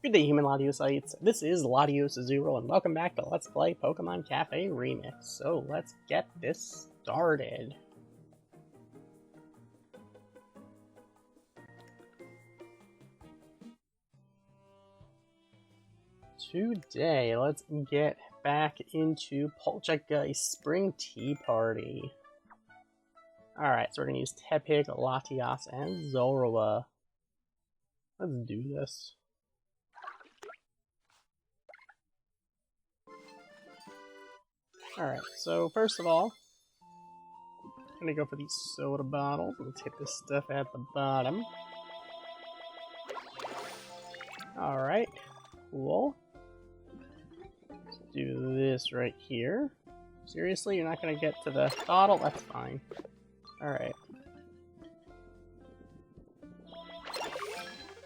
Good day, human Latiosites. This is LatiosAzurill, and welcome back to Let's Play Pokemon Cafe Remix. So let's get this started. Today, let's get back into Poltergeist Spring Tea Party. Alright, so we're going to use Tepig, Latios, and Zorua. Let's do this. Alright, so first of all, I'm gonna go for these soda bottles. Let's hit this stuff at the bottom. Alright, cool. Let's do this right here. Seriously, you're not gonna get to the bottle? That's fine. Alright.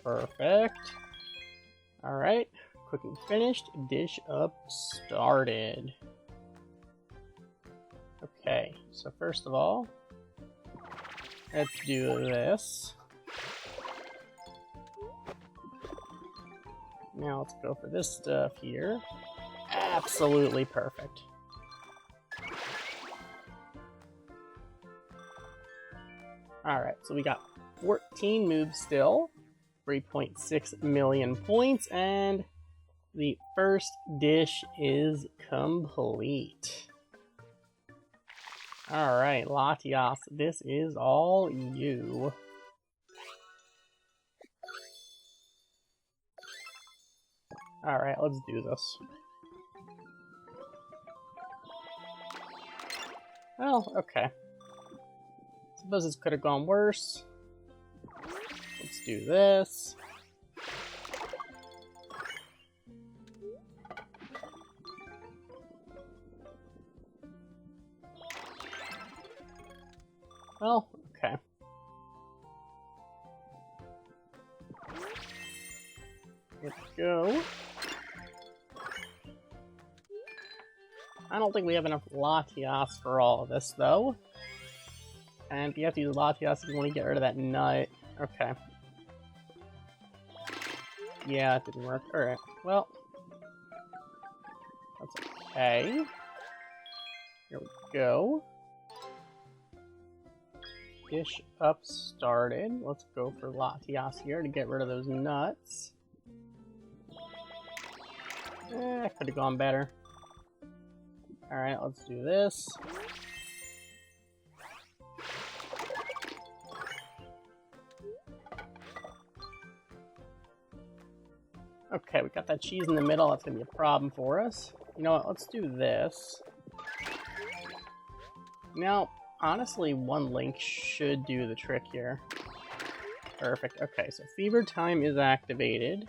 Perfect. Alright, cooking finished, dish up started. Okay, so first of all, let's do this. Now let's go for this stuff here. Absolutely perfect. Alright, so we got 14 moves still, 3.6 million points, and the first dish is complete. Alright, Latios, this is all you. Alright, let's do this. Well, okay. Suppose this could have gone worse. Let's do this. Well, okay. Let's go. I don't think we have enough Latios for all of this, though. And you have to use Latios if you want to get rid of that nut. Okay. Yeah, it didn't work. Alright, well. That's okay. Here we go. Dish up started. Let's go for Latios here to get rid of those nuts. Could have gone better. Alright, let's do this. Okay, we got that cheese in the middle. That's going to be a problem for us. You know what? Let's do this. Now, honestly, one link should do the trick here. Perfect. Okay, so Fever Time is activated,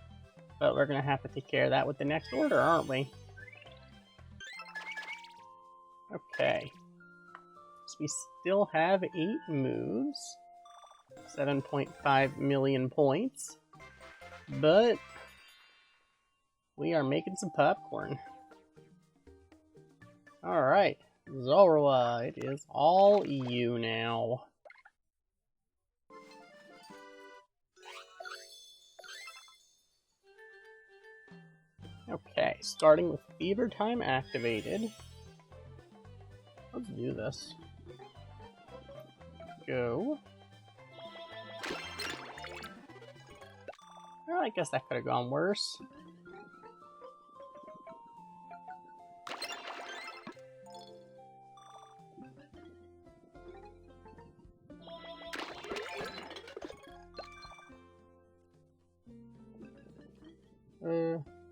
but we're going to have to take care of that with the next order, aren't we? Okay. So we still have 8 moves, 7.5 million points, but we are making some popcorn. Alright. Zorua, it is all you now. Okay, starting with Fever Time activated. Let's do this. Go. Well, I guess that could have gone worse.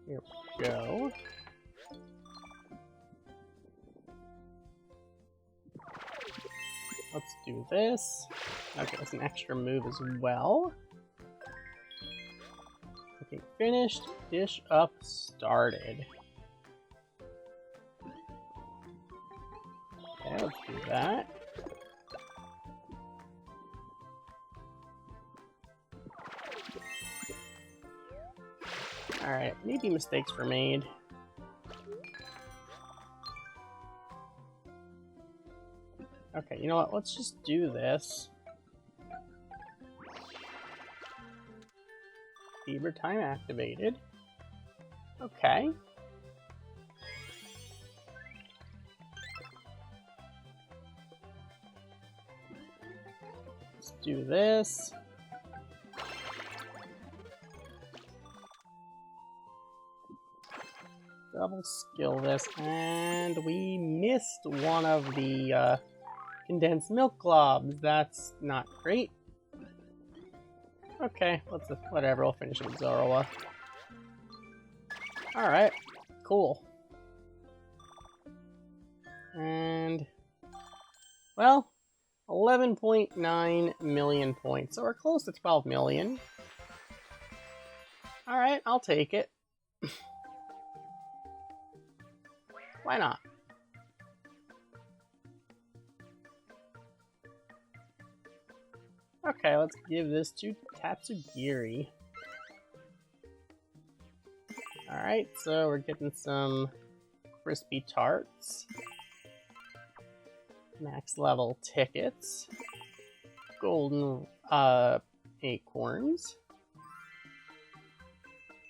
Here we go. Let's do this. Okay, that's an extra move as well. Okay, finished. Dish up started. Okay, let's do that. Alright, maybe mistakes were made. Okay, you know what? Let's just do this. Fever Time activated. Okay. Let's do this. Double skill this, and we missed one of the condensed milk globs. That's not great. Okay, whatever, we'll finish it with Zorua. Alright, cool. And, well, 11.9 million points, so we're close to 12 million. Alright, I'll take it. Why not? Okay, let's give this to Tatsugiri. Alright, so we're getting some crispy tarts, max level tickets, golden acorns,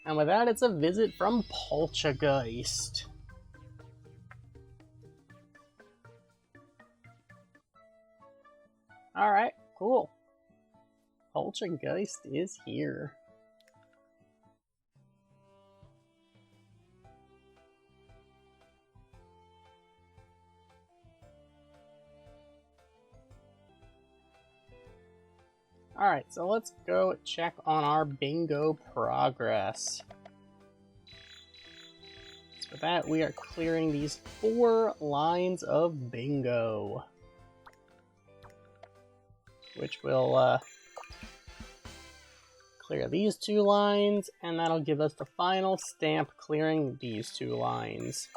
and with that it's a visit from Poltergeist. Alright, cool. Poltergeist is here. Alright, so let's go check on our bingo progress. So for that, we are clearing these 4 lines of bingo, which will clear these 2 lines, and that'll give us the final stamp clearing these 2 lines.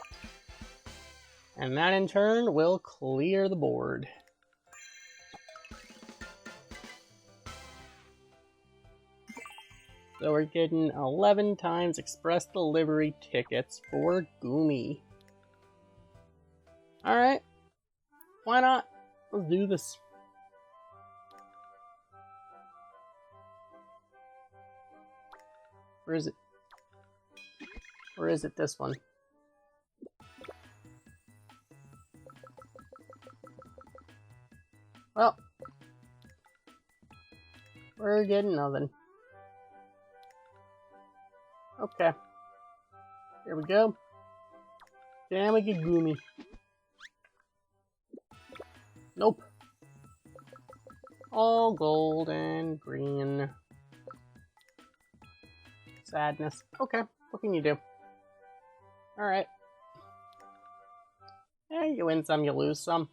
And that in turn will clear the board. So we're getting 11 times express delivery tickets for Gumi. Alright, why not? Let's do this. Where is it? Where is it? This one. Well, we're getting nothing. Okay. Here we go. Damn, we get Gumi. Nope. All gold and green. Sadness. Okay, what can you do? Alright. Yeah, you win some, you lose some.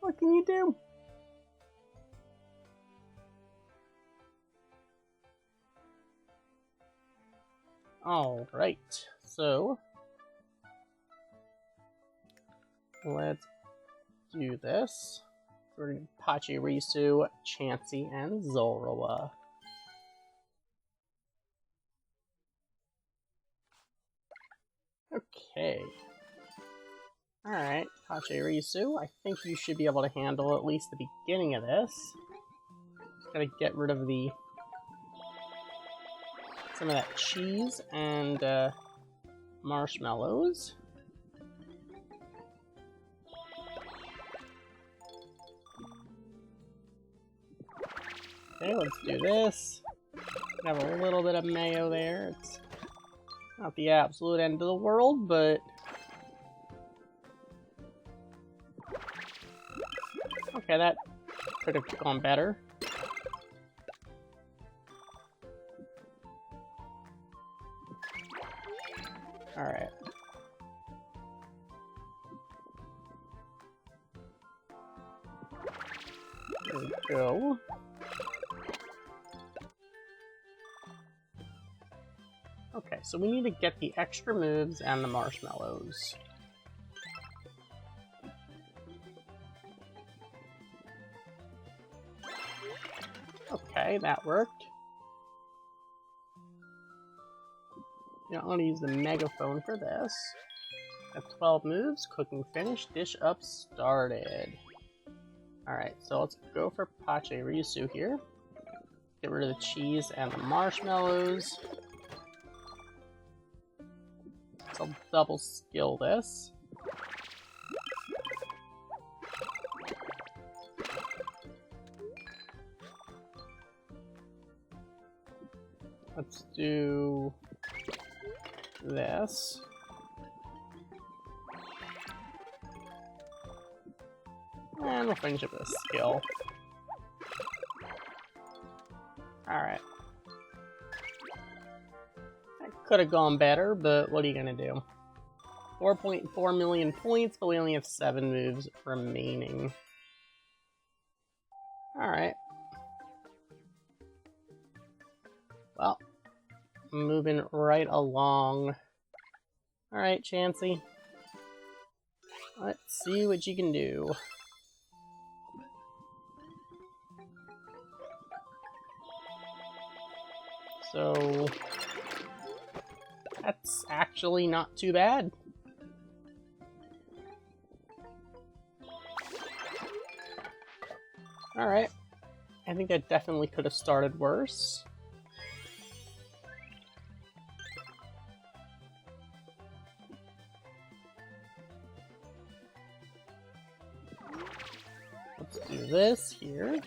What can you do? Alright, so let's do this. We're going to Pachirisu, Chansey, and Zorua. Okay. Alright, Pachirisu, I think you should be able to handle at least the beginning of this. Gotta get rid of some of that cheese and marshmallows. Okay, let's do this. Have a little bit of mayo there. It's not the absolute end of the world, but okay, that could have gone better. Alright. There we go. Okay, so we need to get the extra moves and the marshmallows. Okay, that worked. Now I'm going to use the megaphone for this. Have 12 moves, cooking finished, dish up started. Alright, so let's go for Pachirisu here. get rid of the cheese and the marshmallows. So I'll double skill this. Let's do this. And we'll finish it with a skill. Alright. That could have gone better, but what are you gonna do? 4.4 million points, but we only have 7 moves remaining. Alright. Well, moving right along. Alright, Chansey. Let's see what you can do. So, that's actually not too bad. Alright. I think that definitely could have started worse. Let's do this here.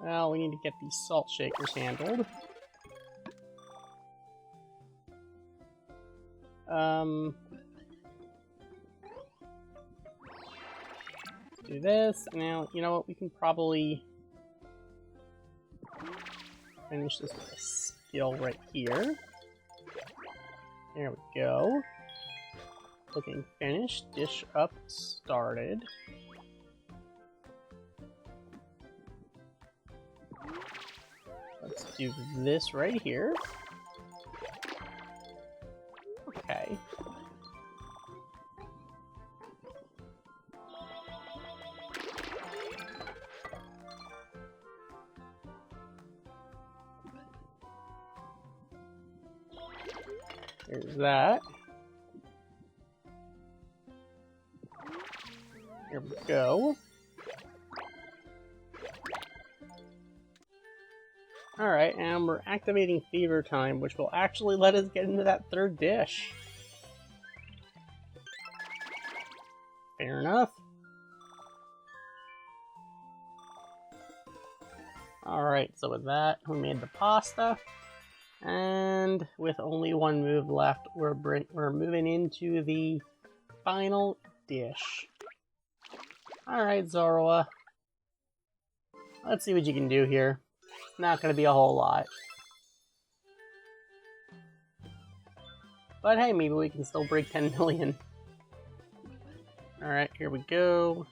Well, we need to get these salt shakers handled. Do this. Now, you know what? We can probably finish this with a skill right here. There we go. Looking finished. Dish up started. Let's do this right here. Okay. There's that. Here we go. Alright, and we're activating Fever Time, which will actually let us get into that third dish. Fair enough. Alright, so with that, we made the pasta. And with only one move left, we're moving into the final dish. Alright, Zorua. Let's see what you can do here. Not gonna be a whole lot. But hey, maybe we can still break 10 million. Alright, here we go.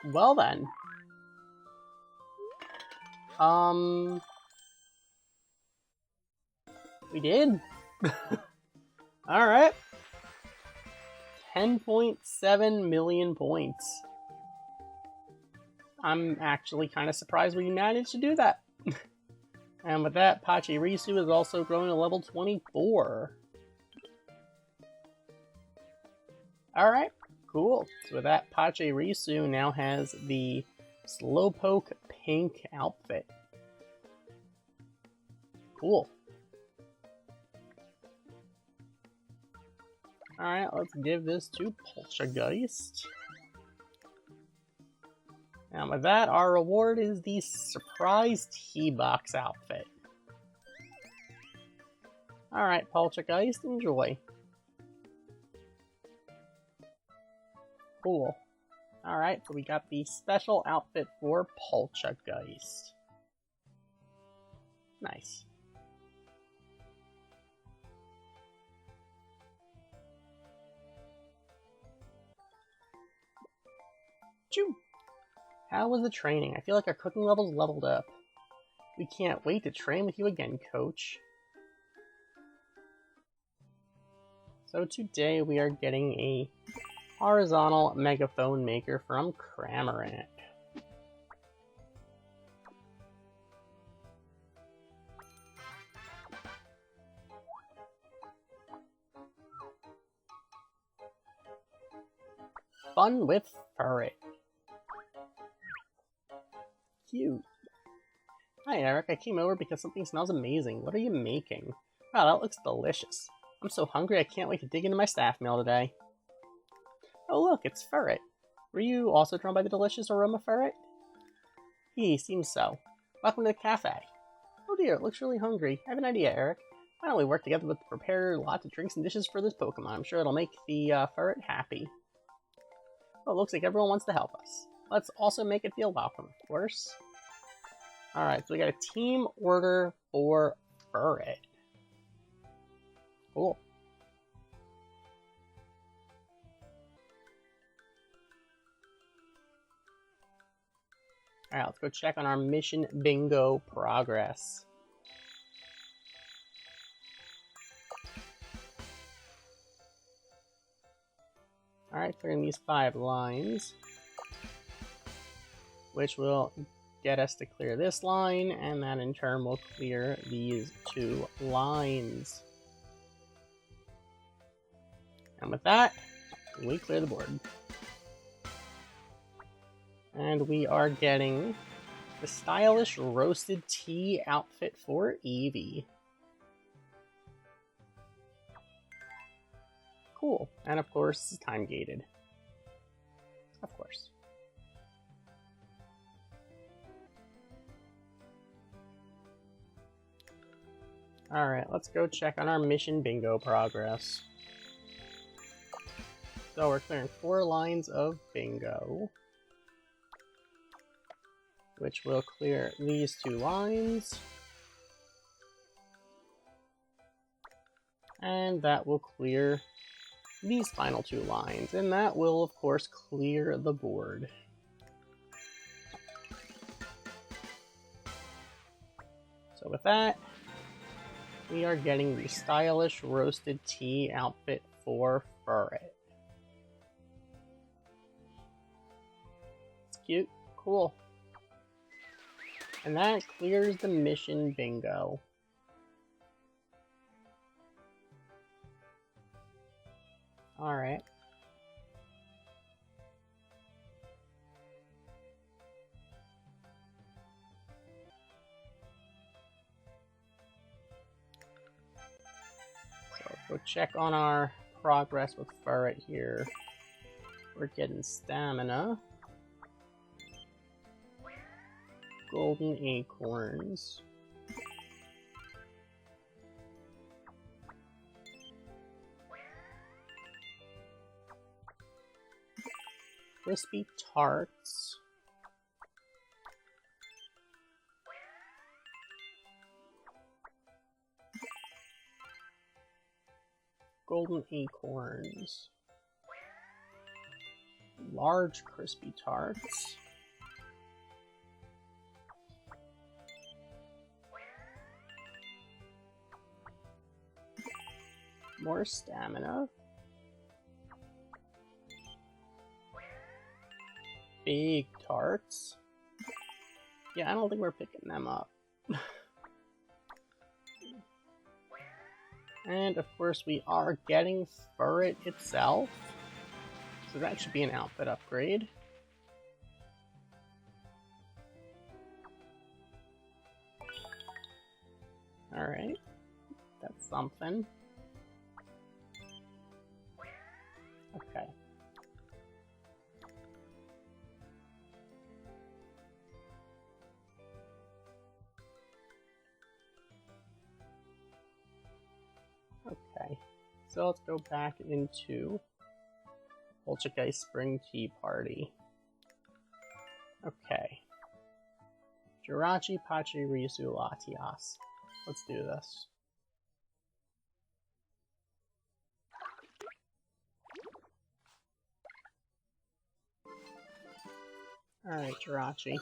Well then. We did. Alright. 10.7 million points. I'm actually kind of surprised we managed to do that. And with that, Pachirisu is also growing to level 24. Alright, cool. So with that, Pachirisu now has the Slowpoke pink outfit. Cool. Alright, let's give this to Poltergeist. And with that, our reward is the Surprise T-Box outfit. Alright, Poltergeist, enjoy. Cool. Alright, so we got the special outfit for Poltergeist. Nice. How was the training? I feel like our cooking level's leveled up. We can't wait to train with you again, coach. So today we are getting a horizontal megaphone maker from Cramorant. fun with Furret. Cute. Hi, Eric. I came over because something smells amazing. What are you making? Wow, that looks delicious. I'm so hungry I can't wait to dig into my staff meal today. Oh look, it's Furret. Were you also drawn by the delicious aroma, Furret? He seems so. Welcome to the cafe. Oh dear, it looks really hungry. I have an idea, Eric. Why don't we work together to prepare lots of drinks and dishes for this Pokemon? I'm sure it'll make the Furret happy. Well, it looks like everyone wants to help us. Let's also make it feel welcome, of course. Alright, so we got a team order for Furret. Cool. Alright, let's go check on our mission bingo progress. Alright, clearing these 5 lines, which will get us to clear this line, and that in turn will clear these 2 lines. And with that, we clear the board. And we are getting the stylish roasted tea outfit for Eevee. Cool. And of course, it's time gated. Of course. Alright, let's go check on our mission bingo progress. So we're clearing 4 lines of bingo, which will clear these 2 lines. And that will clear these final 2 lines, and that will of course clear the board. So with that, we are getting the stylish roasted tea outfit for Furret. It's cute, cool. And that clears the mission bingo. Alright. So let's go check on our progress with Furret here. We're getting stamina, golden acorns, crispy tarts, golden acorns, large crispy tarts, more stamina, big tarts. Yeah, I don't think we're picking them up. And of course we are getting Furret itself, so that should be an outfit upgrade. Alright, that's something. Okay. Okay, so let's go back into Poltergeist Spring Tea Party. Okay. Jirachi, Pachi, Risu, Latias. Let's do this. Alright, Jirachi.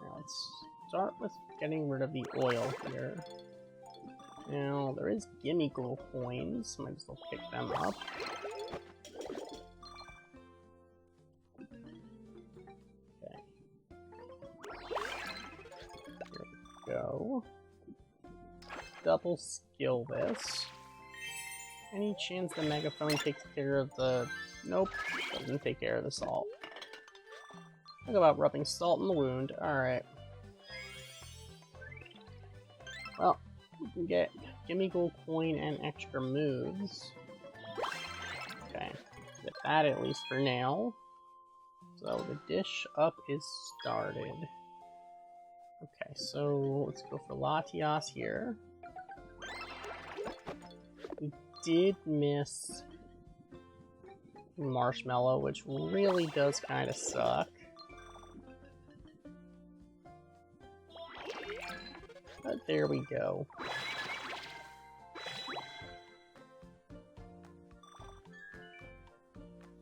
Now let's start with getting rid of the oil here. Now, there is Gimme Girl coins, might as well pick them up. Okay. There we go. Double skill this. Any chance the megaphone takes care of the... Nope, doesn't take care of the salt. Talk about rubbing salt in the wound. Alright. Well, we can get Gimme Gold Coin and extra moves. Okay, get that at least for now. So the dish up is started. Okay, so let's go for Latios here. We did miss Marshmallow, which really does kind of suck. But there we go.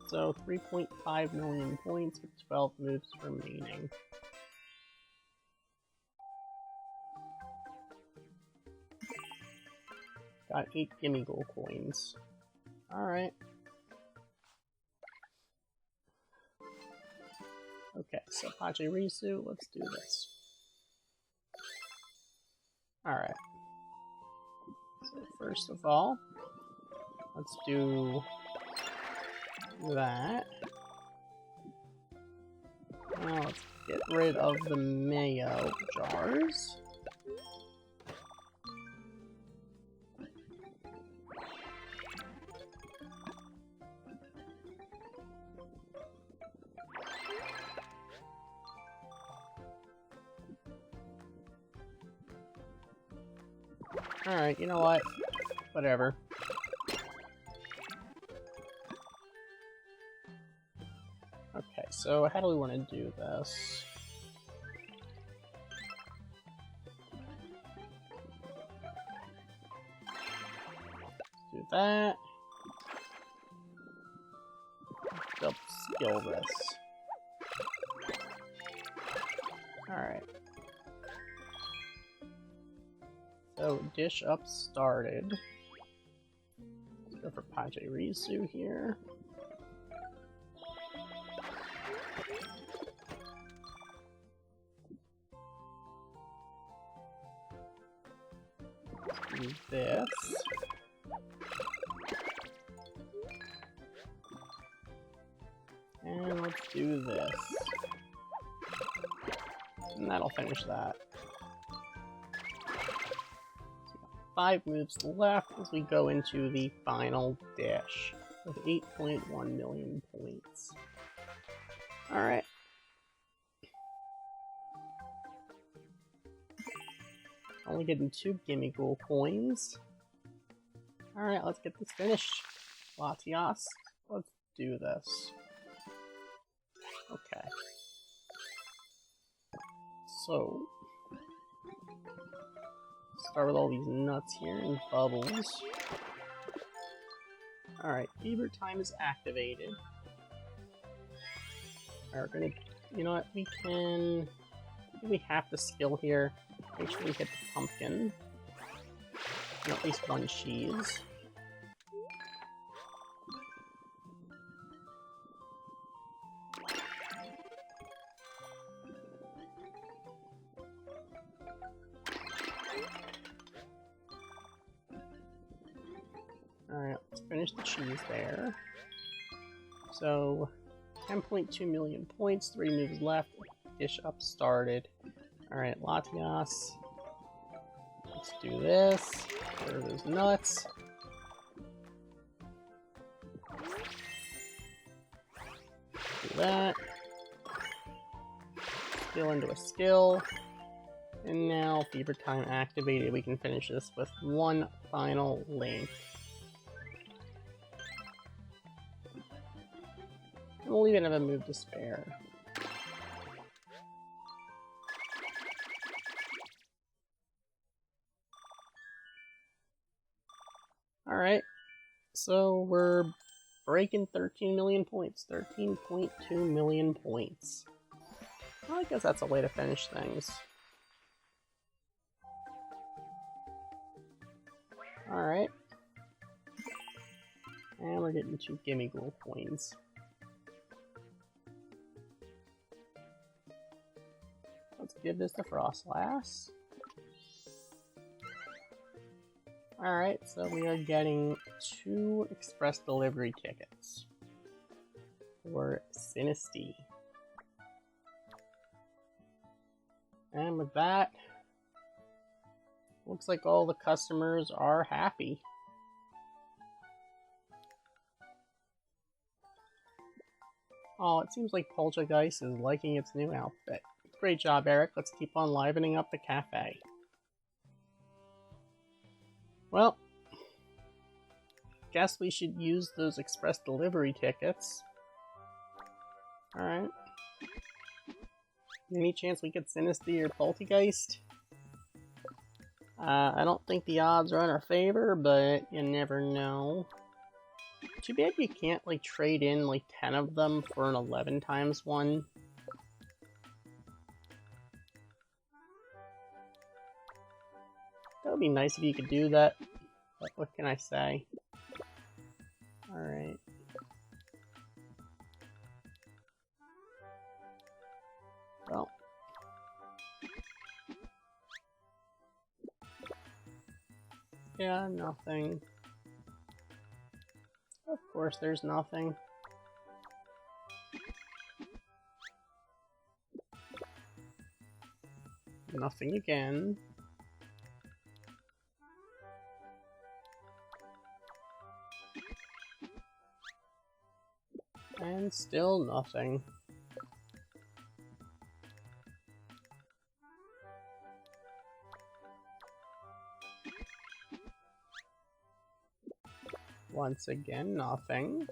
So 3.5 million points with 12 moves remaining. Got 8 Gimme Gold coins. Alright. Okay, so Pachirisu, let's do this. Alright. So first of all, let's do that. Now let's get rid of the mayo jars. Alright, you know what? Whatever. Okay, so how do we want to do this? Let's do that. Let's skill this. Alright. So, dish up started. Let's go for Pachirisu here. Let's do this. And let's do this. And that'll finish that. 5 moves left as we go into the final dish with 8.1 million points. Alright. Only getting 2 Gimme Gold coins. Alright, let's get this finished. Latios, let's do this. Okay. So... start with all these nuts here and bubbles. Alright, fever time is activated. Alright, we're gonna... you know what, we can... we have to skill here. Make sure we hit the pumpkin. And at least one cheese. Alright, let's finish the cheese there. So, 10.2 million points, 3 moves left, dish up started. Alright, Latios. Let's do this. Get rid of those nuts. Do that. Skill into a skill. And now, fever time activated. We can finish this with one final link. And we'll even have a move to spare. Alright, so we're breaking 13 million points. 13.2 million points. Well, I guess that's a way to finish things. Alright. And we're getting 2 Gimme Gold coins. Let's give this to Frostlass. Alright, so we are getting 2 express delivery tickets for Sonority. And with that, looks like all the customers are happy. Oh, it seems like Poltergeist is liking its new outfit. Great job, Eric. Let's keep on livening up the cafe. Well, guess we should use those express delivery tickets. Alright. Any chance we get Sonority or Poltergeist? I don't think the odds are in our favor, but you never know. Too bad you can't, like, trade in, like, 10 of them for an 11 times one. That would be nice if you could do that, but what can I say? Alright. Well. Yeah, nothing. Of course there's nothing. Nothing again. And still nothing. Once again, nothing.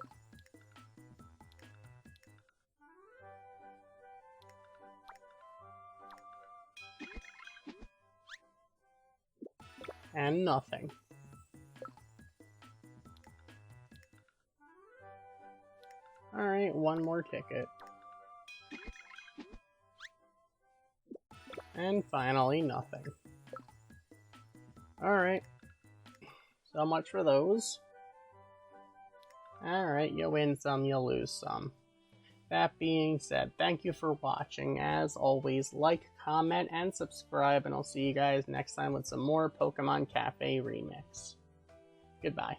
And nothing. Alright, one more ticket. And finally, nothing. Alright. So much for those. Alright, you win some, you lose some. That being said, thank you for watching. As always, like, comment, and subscribe, and I'll see you guys next time with some more Pokemon Cafe Remix. Goodbye.